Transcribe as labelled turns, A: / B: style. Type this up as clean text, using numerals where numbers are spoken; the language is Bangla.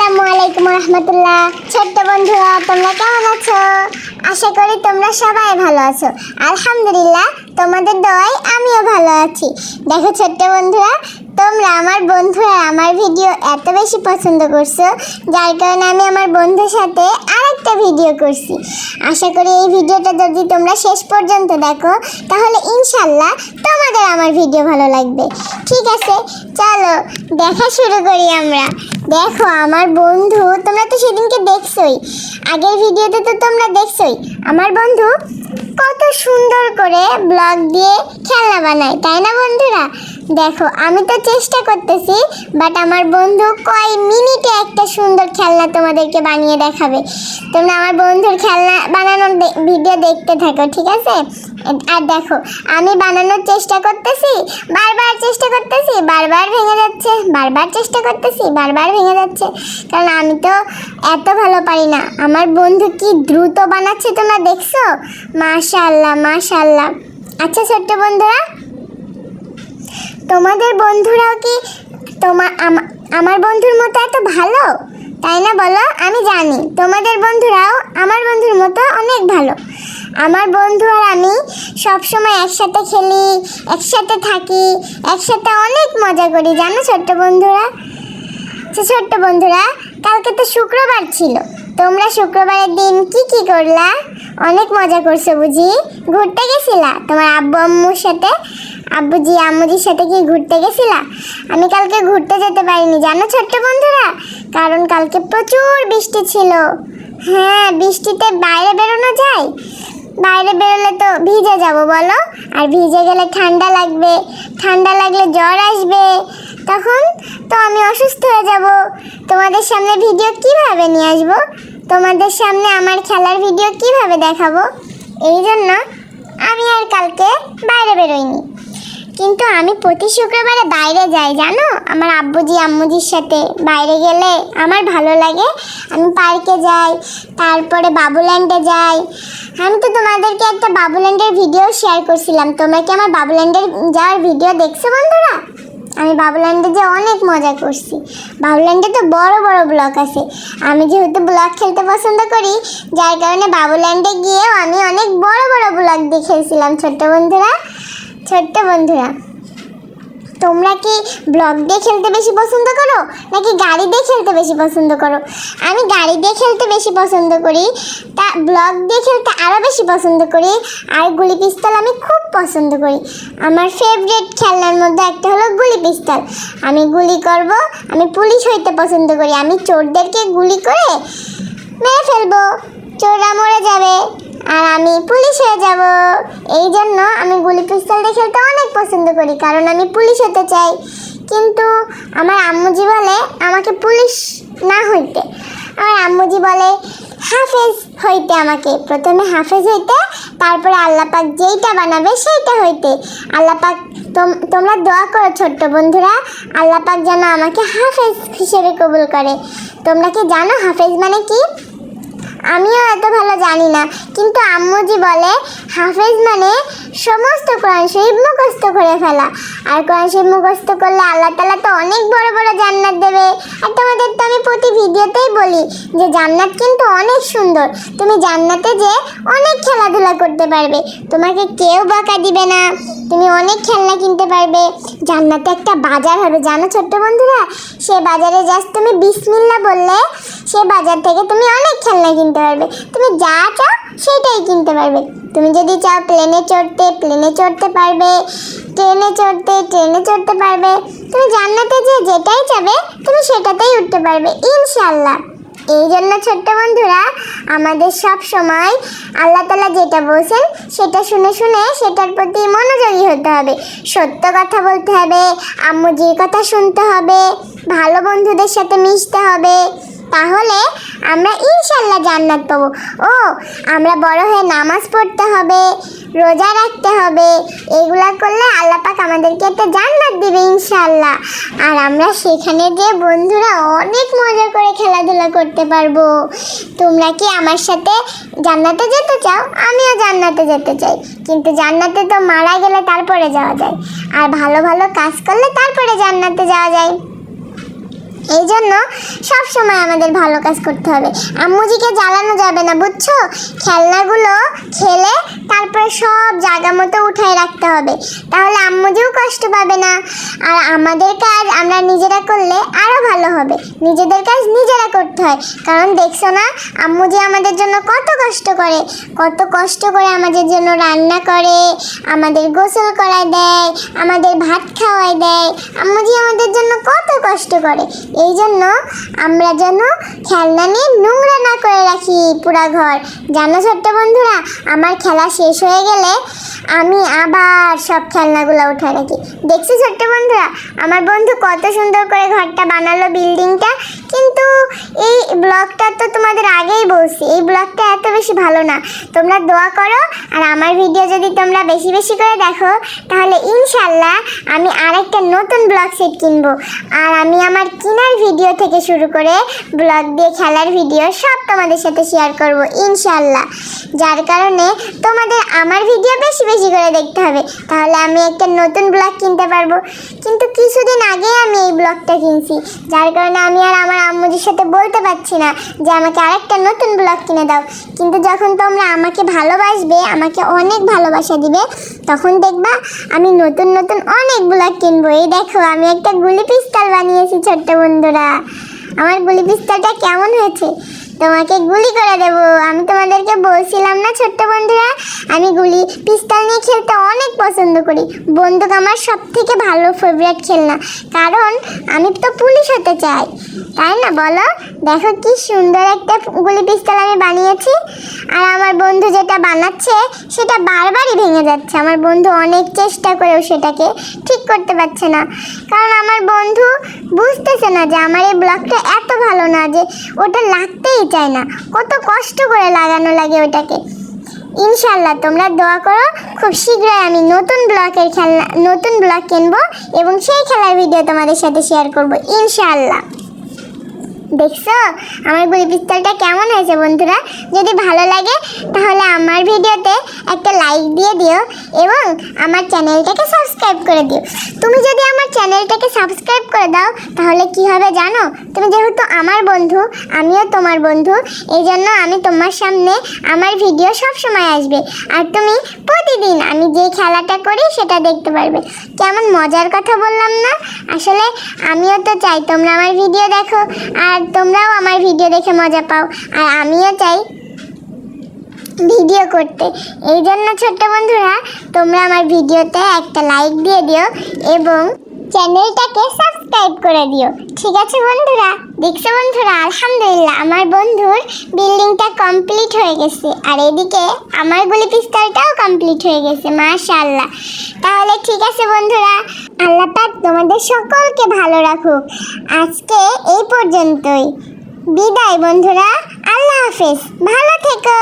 A: আসসালামু আলাইকুম রহমতুল্লাহ। ছোট্ট বন্ধুরা, তোমরা কেমন আছো? আশা করি তোমরা সবাই ভালো আছো। আলহামদুলিল্লাহ, তোমাদের দোয়ায় আমিও ভালো আছি। দেখো ছোট্ট বন্ধুরা, তোমরা আমার ভিডিও এত বেশি পছন্দ করছো, যার কারণে আমি আমার বন্ধুর সাথে আরেকটা ভিডিও করছি। আশা করি এই ভিডিওটা যদি তোমরা শেষ পর্যন্ত দেখো, তাহলে ইনশাল্লাহ তোমাদের আমার ভিডিও ভালো লাগবে। ঠিক আছে, চলো দেখা শুরু করি আমরা। দেখো আমার বন্ধু, তোমরা তো সেদিনকে দেখছোই, আগের ভিডিওতে তো তোমরা দেখছোই আমার বন্ধু কত সুন্দর করে ব্লগ দিয়ে খেলনা বানায়, তাই না বন্ধুরা? দেখো আমি তো চেষ্টা করতেছি, বাট আমার বন্ধু কয় মিনিটে একটা সুন্দর খেলনা তোমাদেরকে বানিয়ে দেখাবে। তোমরা আমার বন্ধুর খেলনা বানানোর ভিডিও দেখতে থাকো, ঠিক আছে? আর দেখো আমি বানানোর চেষ্টা করতেছি, বারবার চেষ্টা করতেছি, বারবার ভেঙে যাচ্ছে, বারবার চেষ্টা করতেছি, বারবার ভেঙে যাচ্ছে, কারণ আমি তো এত ভালো পারি না। আমার বন্ধু কি দ্রুত বানাচ্ছে তোমরা দেখছো? মাশাআল্লাহ মাশাআল্লাহ। আচ্ছা ছোট্ট বন্ধুরা, তোমাদের বন্ধুরাও কি আমার বন্ধুর মতো এত ভালো, তাই না বলো? আমি জানি তোমাদের বন্ধুরাও আমার বন্ধুর মতো অনেক ভালো। আমার বন্ধু আর আমি সবসময় একসাথে খেলি, একসাথে থাকি, একসাথে অনেক মজা করি, জানো ছোট্ট বন্ধুরা? ছোট্ট বন্ধুরা, কালকে তো শুক্রবার ছিল, তোমরা শুক্রবারের দিন কি কি করলা? অনেক মজা করছো বুঝি? ঘুরতে গেছিলা তোমার আব্বু আম্মুর সাথে? আব্বুজি আম্মুজির সাথে কি ঘুরতে গেছিলা? আমি কালকে ঘুরতে যেতে পারিনি, জানো ছোট্ট বন্ধুরা, কারণ কালকে প্রচুর বৃষ্টি ছিল। হ্যাঁ, বৃষ্টিতে বাইরে বেরোনো যায়? বাইরে বেরোলে তো ভিজে যাব বলো, আর ভিজে গেলে ঠান্ডা লাগবে, ঠান্ডা লাগলে জ্বর আসবে, তখন তো আমি অসুস্থ হয়ে যাব। তোমাদের সামনে ভিডিও কিভাবে নিয়ে আসবো? তোমাদের সামনে আমার খেলার ভিডিও কিভাবে দেখাবো? এই জন্য আমি আর কালকে বাইরে বেরোইনি। কিন্তু আমি প্রতি শুক্রবারে বাইরে যাই, জানো, আমার আব্বুজি আম্মুজির সাথে। বাইরে গেলে আমার ভালো লাগে, আমি পার্কে যাই, তারপরে বাবুল্যান্ডে যাই। আমি তো তোমাদেরকে একটা বাবুল্যান্ডের ভিডিও শেয়ার করছিলাম, তোমরা কি আমার বাবুল্যান্ডের যাওয়ার ভিডিও দেখছো বন্ধুরা? আমি বাবুল্যান্ডে যে অনেক মজা করছি। বাবুল্যান্ডে তো বড় বড় ব্লক আছে, আমি যেহেতু ব্লক খেলতে পছন্দ করি, যার কারণে বাবুল্যান্ডে গিয়েও আমি অনেক বড় বড় ব্লক দিয়ে খেলছিলাম। ছোট্ট বন্ধুরা, তোমরা কি ব্লক দিয়ে খেলতে বেশি পছন্দ করো নাকি গাড়ি দিয়ে খেলতে বেশি পছন্দ করো? আমি গাড়ি দিয়ে খেলতে বেশি পছন্দ করি, তা ব্লক দিয়ে খেলতে আরও বেশি পছন্দ করি। আর গুলি পিস্তল আমি খুব পছন্দ করি। আমার ফেভারিট খেলনার মধ্যে একটা হলো গুলি পিস্তল। আমি গুলি করব, আমি পুলিশ হইতে পছন্দ করি। আমি চোরদেরকে গুলি করে মেরে ফেলবো, চোররা মরে যাবে আর আমি পুলিশ হয়ে যাব। এই জন্য আমি গুলি পিস্তল দিয়ে খেলতে অনেক পছন্দ করি, কারণ আমি পুলিশ হতে চাই। কিন্তু আমার আম্মুজি বলে আমাকে পুলিশ না হইতে, আমার আম্মুজি বলে হাফেজ হইতে। আমাকে প্রথমে হাফেজ হইতে, তারপরে আল্লাপাক যেইটা বানাবে সেইটা হইতে। আল্লাপাক তোমরা দোয়া করো ছোট্ট বন্ধুরা, আল্লাপাক যেন আমাকে হাফেজ হিসেবে কবুল করে। তোমরা কি জানো হাফেজ মানে কি? আমিও এত ভালো জানি না, কিন্তু আম্মুজি বলে হাফেজ মানে সমস্ত কোরআন শরীফ মুখস্থ করে ফেলা। আর কোরআন শরীফ মুখস্থ করলে আল্লাহ তাআলা তো অনেক বড় বড় জান্নাত দেবে। আর তোমাদের তো আমি প্রতি ভিডিওতেই বলি যে জান্নাত কিন্তু অনেক সুন্দর, তুমি জান্নাতে যে অনেক খেলাধুলা করতে পারবে, তোমাকে কেউ বকা দিবে না, তুমি অনেক খেলনা কিনতে পারবে। জান্নাতে একটা বাজার হবে, জানো ছোট্ট বন্ধুরা? সে বাজারে জাস্ট তুমি বিসমিল্লাহ বললে সে বাজার থেকে তুমি অনেক খেলনা কিনতে পারবে। তুমি যা চাও সেটাই কিনতে পারবে। তুমি যদি চাও প্লেনে চড়তে, প্লেনে চড়তে পারবে, ট্রেনে চড়তে পারবে। তুমি জান্নাতে যে যেটাই চাবে তুমি সেটাতেই উঠতে পারবে ইনশাআল্লাহ। এই জন্য ছোট্ট বন্ধুরা, আমাদের সব সময় আল্লাহ তাআলা যেটা বলছেন সেটা শুনে শুনে সেটার প্রতি মনোযোগী হতে হবে, সত্য কথা বলতে হবে, আম্মুজির কথা শুনতে হবে, ভালো বন্ধুদের সাথে মিশতে হবে, তাহলে আমরা ইনশাল্লাহ জান্নাত পাবো। ও আমরা বড় হয়ে নামাজ পড়তে হবে, রোজা রাখতে হবে, এগুলা করলে আল্লাহ পাক আমাদেরকে একটা জান্নাত দিবে ইনশাল্লাহ। আর আমরা সেখানে যে বন্ধুরা অনেক মজা করে খেলাধুলা করতে পারবো। তোমরা কি আমার সাথে জান্নাতে যেতে চাও? আমিও জান্নাতে যেতে চাই, কিন্তু জান্নাতে তো মারা গেলে তারপরে যাওয়া যায়, আর ভালো ভালো কাজ করলে তারপরে জান্নাতে যাওয়া যায়। এই জন্য সব সময় আমাদের ভালো কাজ করতে হবে। আম্মুজিকে জ্বালানো যাবে না, বুঝছো? খেলনাগুলো খেলে তারপরে সব জায়গা মতো উঠায় রাখতে হবে, তাহলে আম্মুজিও কষ্ট পাবে না। আর আমাদের কাজ আমরা নিজেরা করলে আরও ভালো হবে। নিজেদের কাজ নিজেরা করতে হয়, কারণ দেখছো না আম্মুজি আমাদের জন্য কত কষ্ট করে আমাদের জন্য রান্না করে, আমাদের গোসল করায় দেয়, আমাদের ভাত খাওয়ায় দেয়। আম্মুজি আমাদের জন্য কত কষ্ট করে। এই জন্য আমরা যেন খেলনা নিয়ে নোংরা না করে রাখি পুরা ঘর। জানো ছোট্ট বন্ধুরা, আমার খেলা শেষ হয়ে গেলে আমি আবার সব খেলনাগুলো উঠে রাখি। দেখছি ছোট্ট বন্ধুরা, আমার বন্ধু কত সুন্দর করে ঘরটা বানালো, বিল্ডিংটা। কিন্তু এই ব্লগটা তো তোমাদের আগেই বলছি, এই ব্লগটা এত বেশি ভালো না। তোমরা দোয়া করো, আর আমার ভিডিও যদি তোমরা বেশি বেশি করে দেখো, তাহলে ইনশাল্লাহ আমি আরেকটা নতুন ব্লগ সেট কিনবো। আর আমি আমার কেনার ভিডিও থেকে শুরু করে ব্লগ দিয়ে খেলার ভিডিও সব তোমাদের সাথে শেয়ার করব ইনশাল্লাহ। যার কারণে তোমাদের আমার ভিডিও বেশি বেশি করে দেখতে হবে, তাহলে আমি একটা নতুন ব্লগ কিনতে পারবো। কিন্তু কিছুদিন আগে আমি এই ব্লগটা কিনছি, যার কারণে আমি আর আমার আম্মুজির সাথে বলতে পারছি না যে আমাকে আরেকটা নতুন ব্লগ কিনে দাও। কিন্তু যখন তোমরা আমাকে ভালোবাসবে, আমাকে অনেক ভালোবাসা দিবে, তখন দেখবা আমি নতুন নতুন অনেক ব্লগ কিনবো। এই দেখো আমি একটা গুলি পিস্তল বানিয়েছি ছোট্ট বন্ধুরা। আমার গুলি পিস্তলটা কেমন হয়েছে? তোমাকে গুলি করে দেব। আমি তোমাদেরকে বলছিলাম না ছোট্ট বন্ধুরা, আমি গুলি পিস্তল নিয়ে খেলতে অনেক পছন্দ করি। বন্দুক আমার সব থেকে ভালো ফেভারিট খেলনা, কারণ আমি তো পুলিশ হতে চাই, তাই না বলো? দেখো কি সুন্দর একটা গুলি পিস্তল আমি বানিয়েছি। আর আমার বন্ধু যেটা বানাচ্ছে সেটা বারবারই ভেঙে যাচ্ছে। আমার বন্ধু অনেক চেষ্টা করেও সেটাকে ঠিক করতে পারছে না, কারণ আমার বন্ধু বুঝতেছে না যে আমার এই ব্লগটা এত ভালো না যে ওটা লাগতেই চায় না। কত কষ্ট করে লাগানো লাগে ওটাকে। ইনশাল্লাহ তোমরা দোয়া করো, খুব শীঘ্রই আমি নতুন ব্লগ কিনবো এবং সেই খেলার ভিডিও তোমাদের সাথে শেয়ার করব ইনশাল্লাহ। দেখছো আমার গুলি পিস্তলটা কেমন হয়েছে বন্ধুরা? যদি ভালো লাগে তাহলে আমার ভিডিওতে একটা লাইক দিয়ে দিও এবং আমার চ্যানেলটাকে সাবস্ক্রাইব করে দিও। তুমি যদি আমার চ্যানেলটাকে সাবস্ক্রাইব করে দাও তাহলে কি হবে জানো? তুমি যেহেতু আমার বন্ধু, আমিও তোমার বন্ধু, এই জন্য আমি তোমার সামনে আমার ভিডিও সব সময় আসবে, আর তুমি প্রতিদিন আমি যে খেলাটা করি সেটা দেখতে পারবে। কেমন মজার কথা বললাম না? আসলে আমিও তো চাই তোমরা আমার ভিডিও দেখো, আর তোমরাও আমার ভিডিও দেখে মজা পাও, আর আমিও চাই ভিডিও করতে। এই জন্য ছোট্ট বন্ধুরা তোমরা আমার ভিডিওতে একটা লাইক দিয়ে দিও এবং চ্যানেলটাকে সাবস্ক্রাইব করে দিও, ঠিক আছে বন্ধুরা? দেখছো বন্ধুরা, আলহামদুলিল্লাহ আমার বন্ধুর বিল্ডিংটা কমপ্লিট হয়ে গেছে, আর এদিকে আমার গুলি পিস্তলটাও কমপ্লিট হয়ে গেছে, মাশাআল্লাহ। তাহলে ঠিক আছে বন্ধুরা, আল্লাহ পাক তোমাদের সকলকে ভালো রাখুক। আজকে এই পর্যন্তই, বিদায় বন্ধুরা, আল্লাহ হাফেজ, ভালো থেকো।